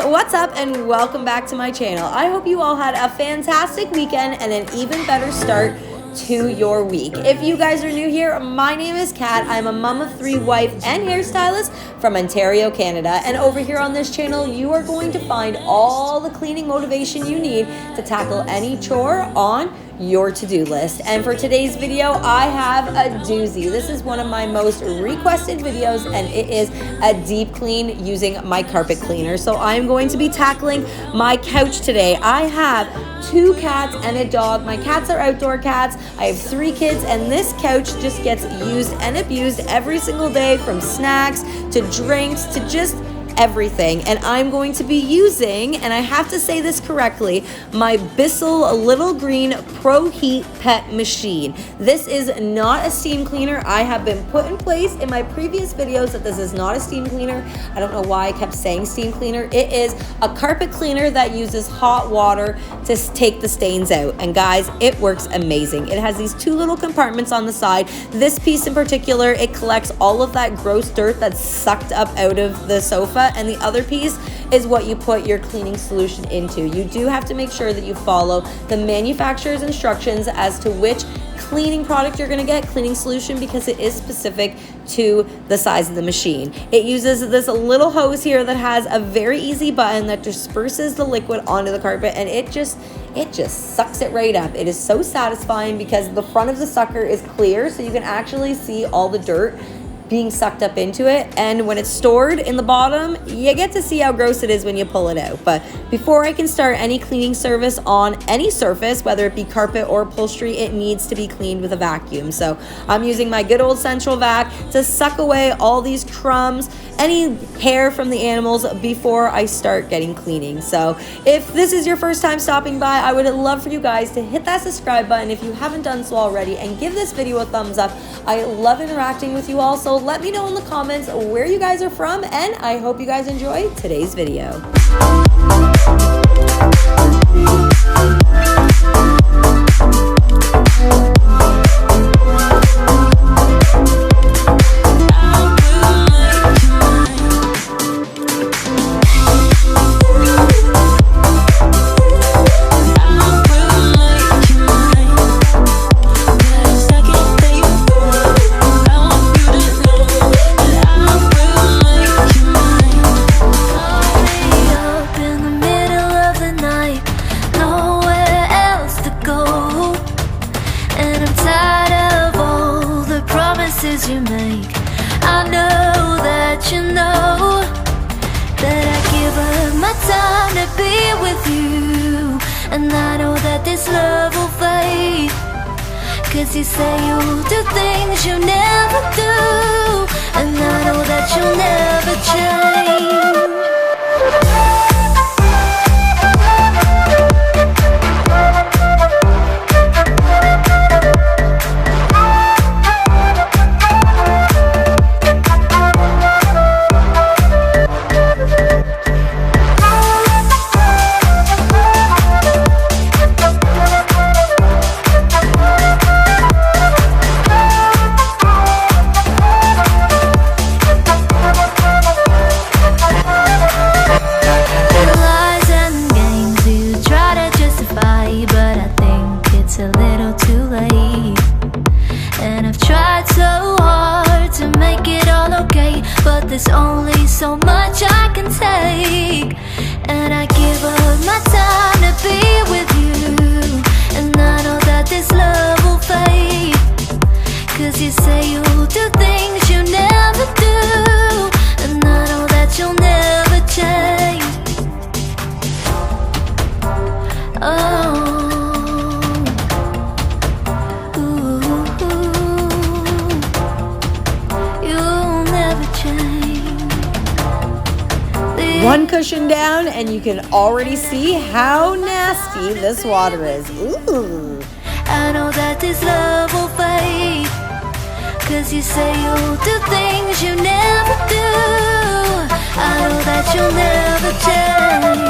what's up and welcome back to my channel. I hope you all had a fantastic weekend and an even better start to your week. If you guys are new here, my name is Kat. I'm a mom of 3, wife, and hairstylist from Ontario, Canada. And over here on this channel, you are going to find all the cleaning motivation you need to tackle any chore on your to-do list. And for today's video, I have a doozy. This is one of my most requested videos, and it is a deep clean using my carpet cleaner. So I'm going to be tackling my couch today. I have 2 cats and a dog. My cats are outdoor cats. I have 3 kids, and this couch just gets used and abused every single day, from snacks to drinks to just everything. And I'm going to be using, and I have to say this correctly, my Bissell Little Green Proheat Pet machine. This is not a steam cleaner. I have been put in place in my previous videos that this is not a steam cleaner. I don't know why I kept saying steam cleaner. It is a carpet cleaner that uses hot water to take the stains out. And guys, it works amazing. It has these 2 little compartments on the side. This piece in particular, it collects all of that gross dirt that's sucked up out of the sofa, and the other piece is what you put your cleaning solution into. You do have to make sure that you follow the manufacturer's instructions as to which cleaning product you're going to get, cleaning solution, because it is specific to the size of the machine. It uses this little hose here that has a very easy button that disperses the liquid onto the carpet, and it just sucks it right up. It is so satisfying because the front of the sucker is clear, so you can actually see all the dirt being sucked up into it, and when it's stored in the bottom, you get to see how gross it is when you pull it out. But before I can start any cleaning service on any surface, whether it be carpet or upholstery, it needs to be cleaned with a vacuum. So I'm using my good old central vac to suck away all these crumbs, any hair from the animals before I start getting cleaning. So if this is your first time stopping by, I would love for you guys to hit that subscribe button if you haven't done so already, and give this video a thumbs up. I love interacting with you all, so let me know in the comments where you guys are from, and I hope you guys enjoy today's video. You make. I know that you know that I give up my time to be with you, and I know that this love will fade, 'cause you say you'll do things you never do, and I know that you'll never change. But there's only so much I can take, and I give up my time to be with you, and I know that this love will fade, 'cause you say you'll do things you never do, and I know that you'll never change. One cushion down, and you can already see how nasty this water is. Ooh. I know that this love will fade, 'cause you say you'll do things you never do. I know that you'll never change.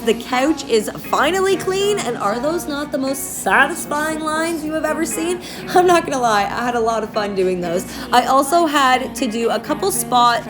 The couch is finally clean, and are those not the most satisfying lines you have ever seen? I'm not gonna lie, I had a lot of fun doing those. I also had to do a couple spot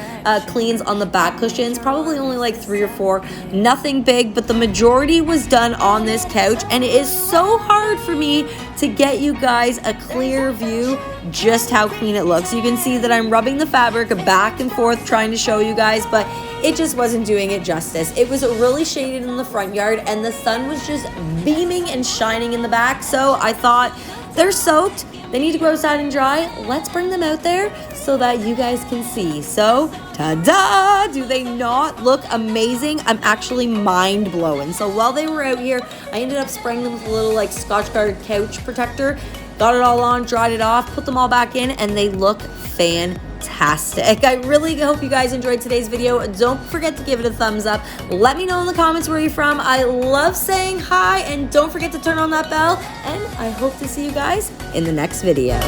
cleans on the back cushions, probably only like 3 or 4, nothing big, but the majority was done on this couch, and it is so hard for me to get you guys a clear view just how clean it looks. You can see that I'm rubbing the fabric back and forth trying to show you guys, but it just wasn't doing it justice. It was really shaded in the front yard, and the sun was just beaming and shining in the back, so I thought, they're soaked, they need to go outside and dry, let's bring them out there so that you guys can see. So, ta-da! Do they not look amazing? I'm actually mind blowing. So while they were out here, I ended up spraying them with a little like Scotch Guard couch protector, got it all on, dried it off, put them all back in, and they look fantastic. I really hope you guys enjoyed today's video. Don't forget to give it a thumbs up. Let me know in the comments where you're from. I love saying hi, and don't forget to turn on that bell, and I hope to see you guys in the next video.